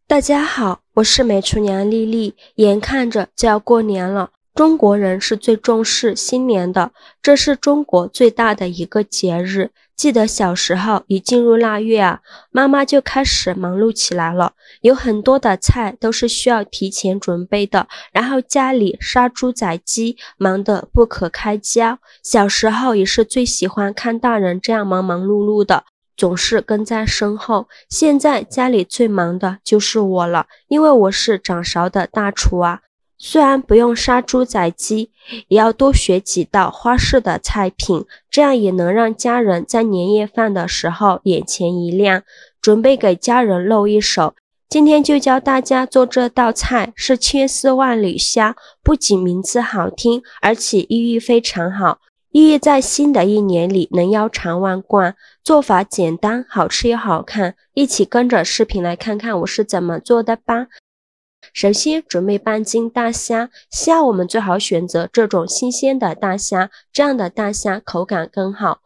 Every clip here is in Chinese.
大家好，我是美厨娘丽丽。眼看着就要过年了，中国人是最重视新年的，这是中国最大的一个节日。记得小时候一进入腊月啊，妈妈就开始忙碌起来了，有很多的菜都是需要提前准备的，然后家里杀猪宰鸡，忙得不可开交。小时候也是最喜欢看大人这样忙忙碌碌的，总是跟在身后。现在家里最忙的就是我了，因为我是掌勺的大厨啊。虽然不用杀猪宰鸡，也要多学几道花式的菜品，这样也能让家人在年夜饭的时候眼前一亮，准备给家人露一手。今天就教大家做这道菜，是千丝万缕虾，不仅名字好听，而且寓意非常好。寓意在新的一年里能腰缠万贯，做法简单，好吃又好看，一起跟着视频来看看我是怎么做的吧。首先准备半斤大虾，虾我们最好选择这种新鲜的大虾，这样的大虾口感更好。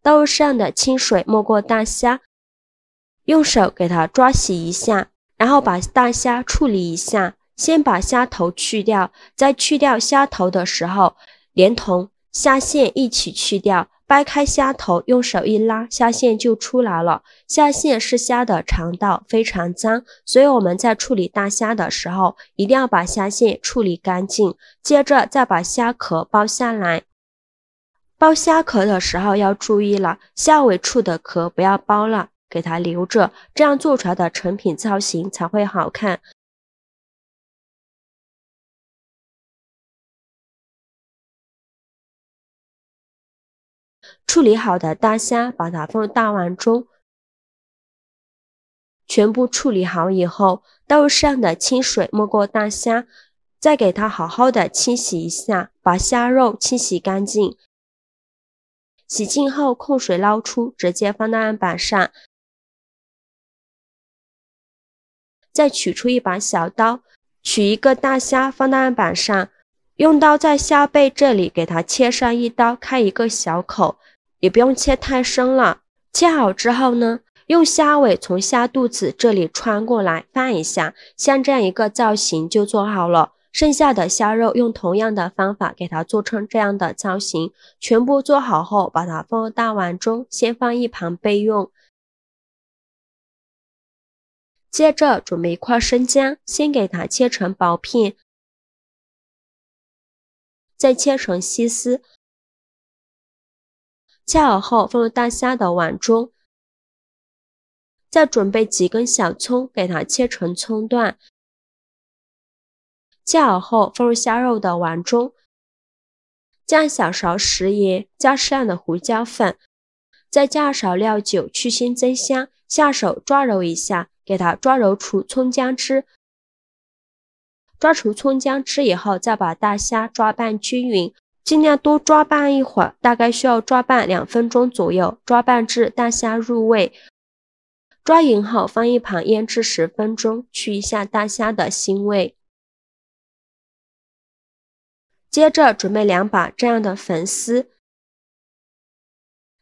刀上的清水没过大虾，用手给它抓洗一下，然后把大虾处理一下，先把虾头去掉，在去掉虾头的时候，连同虾线一起去掉，掰开虾头，用手一拉，虾线就出来了。虾线是虾的肠道，非常脏，所以我们在处理大虾的时候，一定要把虾线处理干净。接着再把虾壳剥下来。剥虾壳的时候要注意了，虾尾处的壳不要剥了，给它留着，这样做出来的成品造型才会好看。处理好的大虾，把它放入大碗中。全部处理好以后，刀上的清水没过大虾，再给它好好的清洗一下，把虾肉清洗干净。洗净后控水捞出，直接放到案板上。再取出一把小刀，取一个大虾放到案板上，用刀在虾背这里给它切上一刀，开一个小口，也不用切太深了。切好之后呢，用虾尾从虾肚子这里穿过来翻一下，像这样一个造型就做好了。剩下的虾肉用同样的方法给它做成这样的造型。全部做好后，把它放入大碗中，先放一旁备用。接着准备一块生姜，先给它切成薄片，再切成细丝。切好后放入大虾的碗中。再准备几根小葱，给它切成葱段。切好后放入虾肉的碗中，加小勺食盐，加适量的胡椒粉，再加勺料酒去腥增香，下手抓揉一下，给它抓揉出葱姜汁。抓出葱姜汁以后，再把大虾抓拌均匀，尽量多抓拌一会儿，大概需要抓拌2分钟左右，抓拌至大虾入味。抓匀后放一旁腌制10分钟，去一下大虾的腥味。接着准备2把这样的粉丝，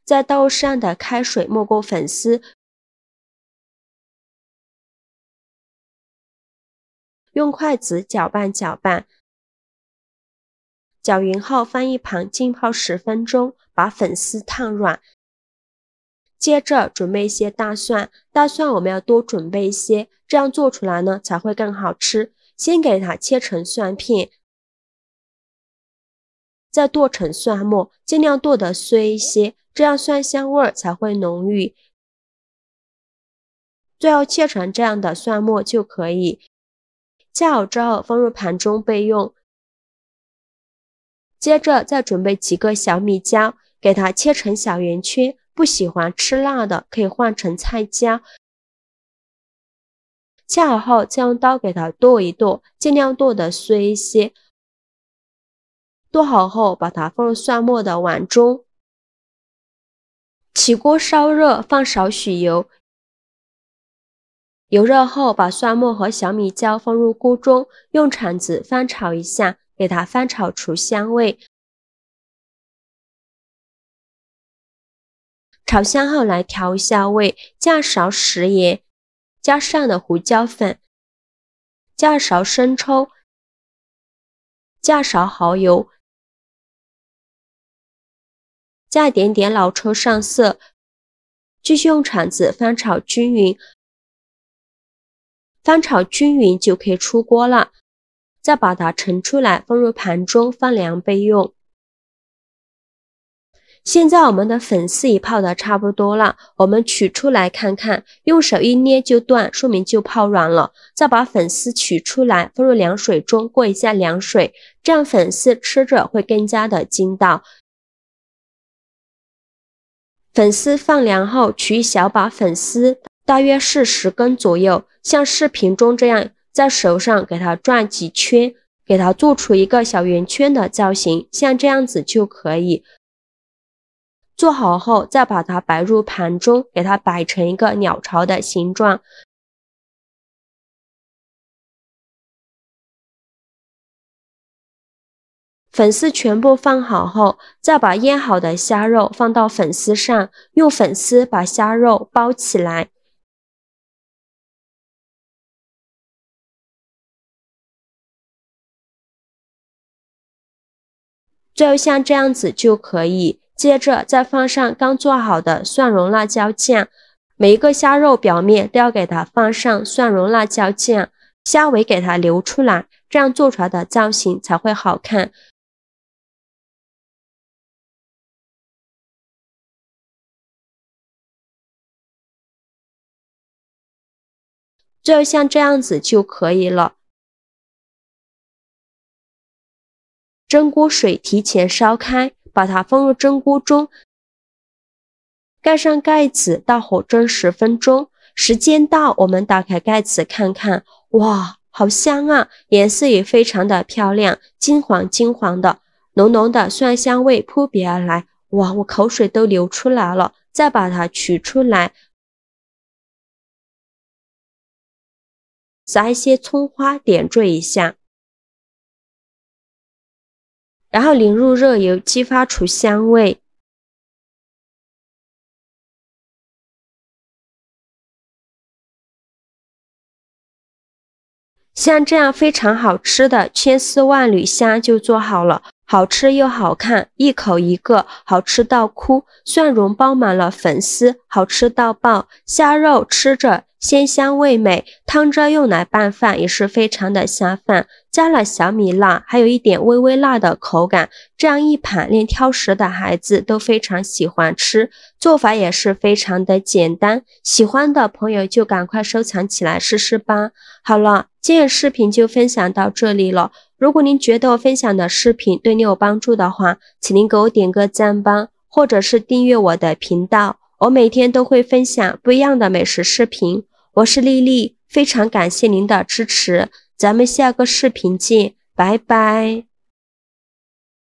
在刀上的开水没过粉丝，用筷子搅拌搅拌，搅匀后放一旁浸泡10分钟，把粉丝烫软。接着准备一些大蒜，大蒜我们要多准备一些，这样做出来呢才会更好吃。先给它切成蒜片，再剁成蒜末，尽量剁得碎一些，这样蒜香味才会浓郁。最后切成这样的蒜末就可以。切好之后放入盘中备用。接着再准备几个小米椒，给它切成小圆圈，不喜欢吃辣的可以换成菜椒。切好后再用刀给它剁一剁，尽量剁得碎一些。剁好后把它放入蒜末的碗中。起锅烧热，放少许油。油热后把蒜末和小米椒放入锅中，用铲子翻炒一下，给它翻炒出香味。炒香后来调一下味，加勺食盐，加上了胡椒粉，加勺生抽，加勺蚝油，加一点点老抽上色，继续用铲子翻炒均匀，翻炒均匀就可以出锅了。再把它盛出来，放入盘中放凉备用。现在我们的粉丝也泡得差不多了，我们取出来看看，用手一捏就断，说明就泡软了。再把粉丝取出来，放入凉水中过一下凉水，这样粉丝吃着会更加的筋道。粉丝放凉后，取一小把粉丝，大约是10根左右，像视频中这样，在手上给它转几圈，给它做出一个小圆圈的造型，像这样子就可以。做好后，再把它摆入盘中，给它摆成一个鸟巢的形状。粉丝全部放好后，再把腌好的虾肉放到粉丝上，用粉丝把虾肉包起来。最后像这样子就可以。接着再放上刚做好的蒜蓉辣椒酱，每一个虾肉表面都要给它放上蒜蓉辣椒酱，虾尾给它留出来，这样做出来的造型才会好看。最后像这样子就可以了。蒸锅水提前烧开，把它放入蒸锅中，盖上盖子，大火蒸10分钟。时间到，我们打开盖子看看，哇，好香啊！颜色也非常的漂亮，金黄金黄的，浓浓的蒜香味扑鼻而来，哇，我口水都流出来了。再把它取出来，撒一些葱花点缀一下，然后淋入热油，激发出香味。像这样非常好吃的千丝万缕虾就做好了，好吃又好看，一口一个，好吃到哭。蒜蓉包满了粉丝，好吃到爆。虾肉吃着鲜香味美，汤汁用来拌饭也是非常的下饭。加了小米辣，还有一点微微辣的口感，这样一盘连挑食的孩子都非常喜欢吃。做法也是非常的简单，喜欢的朋友就赶快收藏起来试试吧。好了，今天视频就分享到这里了。如果您觉得我分享的视频对你有帮助的话，请您给我点个赞吧，或者是订阅我的频道，我每天都会分享不一样的美食视频。我是丽丽，非常感谢您的支持，咱们下个视频见，拜拜。